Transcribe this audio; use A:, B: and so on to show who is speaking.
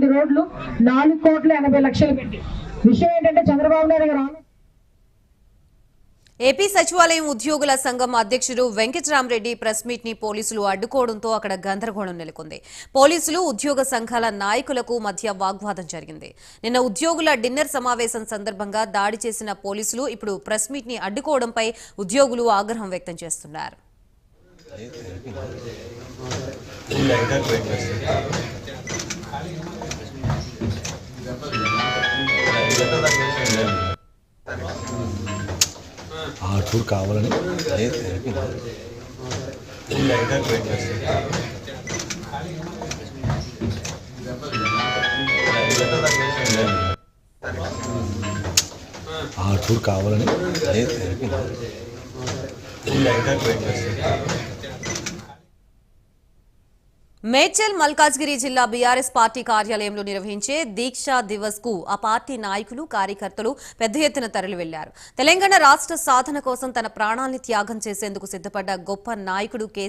A: 2 రోడ్లు 4,80,00,000 పెట్టి. విషయం ఏంటంటే చంద్రబాబు నాయుడు గారు
B: ఏపీ సచివాలయం ఉద్యోగుల సంఘం అధ్యక్షుడు వెంకటరామరెడ్డి ప్రెస్ మీట్ ని పోలీసులు అడ్డుకోవడంతో అక్కడ గందరగోళం నెలకొంది. పోలీసులు ఉద్యోగ సంఘాల నాయకులకు మధ్య వాగ్వాదం జరిగింది. నిన్న ఉద్యోగుల డిన్నర్ సమావేశం సందర్భంగా దాడి చేసిన పోలీసులు ఇప్పుడు ప్రెస్ మీట్ ని అడ్డుకోవడంపై ఉద్యోగులు ఆగ్రహం వ్యక్తం చేస్తున్నారు.
C: ఆటూరు కావాలని ఆటూరు కావాలని
B: మేడ్చల్ మల్కాజ్గిరి జిల్లా బీఆర్ఎస్ పార్టీ కార్యాలయంలో నిర్వహించే దీక్షా దివస్ కు ఆ పార్టీ నాయకులు కార్యకర్తలు పెద్ద ఎత్తున తరలి వెళ్లారు. తెలంగాణ రాష్ట్ర సాధన కోసం తన ప్రాణాల్ని త్యాగం చేసేందుకు సిద్ధపడ్డ గొప్ప నాయకుడు కె